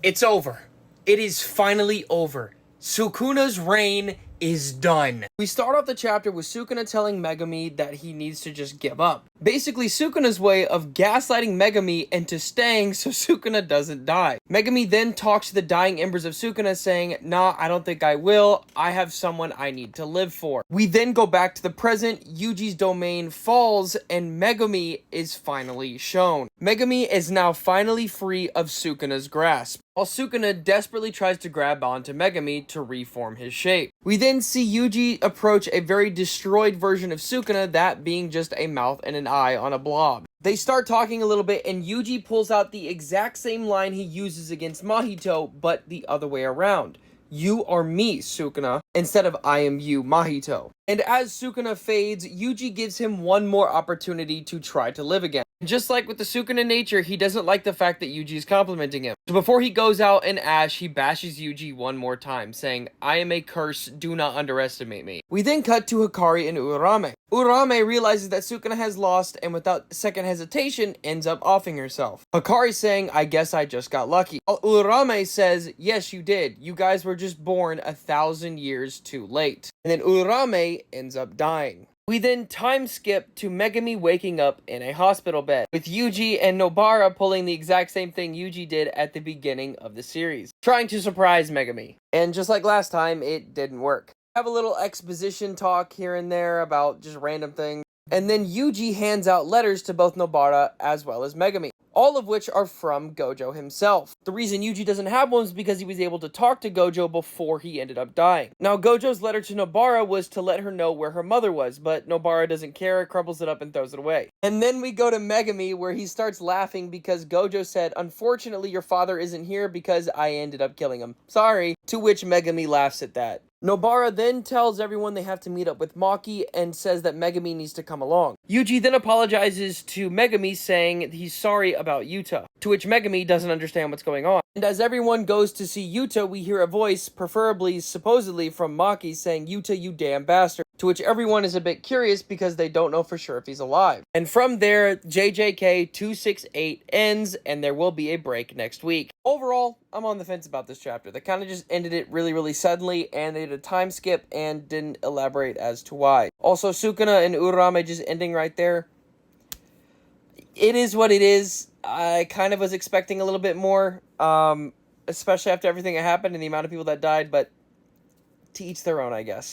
It's over. It is finally over. Sukuna's reign is done. We start off the chapter with Sukuna telling Megami that he needs to just give up. Basically, Sukuna's way of gaslighting Megami into staying so Sukuna doesn't die. Megami then talks to the dying embers of Sukuna saying, "Nah, I don't think I will. I have someone I need to live for." We then go back to the present. Yuji's domain falls and Megami is finally shown. Megami is now finally free of Sukuna's grasp, while Sukuna desperately tries to grab onto Megami to reform his shape. We then see Yuji approach a very destroyed version of Sukuna, that being just a mouth and an eye on a blob. They start talking a little bit and Yuji pulls out the exact same line he uses against Mahito, but the other way around. "You are me, Sukuna," instead of "I am you, Mahito." And as Sukuna fades, Yuji gives him one more opportunity to try to live again. Just like with the Sukuna nature, he doesn't like the fact that Yuji is complimenting him. So before he goes out in ash, he bashes Yuji one more time, saying, "I am a curse, do not underestimate me." We then cut to Hikari and Urame. Urame realizes that Sukuna has lost and without second hesitation ends up offing herself. Hikari saying, "I guess I just got lucky." While Urame says, "Yes, you did. You guys were just born 1,000 years too late." And then Urame ends up dying. We then time skip to Megami waking up in a hospital bed, with Yuji and Nobara pulling the exact same thing Yuji did at the beginning of the series, trying to surprise Megami. And just like last time, it didn't work. Have a little exposition talk here and there about just random things. And then Yuji hands out letters to both Nobara as well as Megami, all of which are from Gojo himself. The reason Yuji doesn't have one is because he was able to talk to Gojo before he ended up dying. Now, Gojo's letter to Nobara was to let her know where her mother was, but Nobara doesn't care, crumbles it up and throws it away. And then we go to Megami, where he starts laughing because Gojo said, "Unfortunately, your father isn't here because I ended up killing him. Sorry." To which Megami laughs at that. Nobara then tells everyone they have to meet up with Maki and says that Megami needs to come along. Yuji then apologizes to Megami saying he's sorry about Yuta, to which Megami doesn't understand what's going on. And as everyone goes to see Yuta, we hear a voice, preferably supposedly from Maki, saying, "Yuta, you damn bastard," to which everyone is a bit curious because they don't know for sure if he's alive. And from there, JJK 268 ends and there will be a break next week. Overall, I'm on the fence about this chapter. They kind of just ended it really suddenly, and they did a time skip and didn't elaborate as to why. Also, Sukuna and Urame just ending right there. It is what it is. I kind of was expecting a little bit more, especially after everything that happened and the amount of people that died, but to each their own, I guess.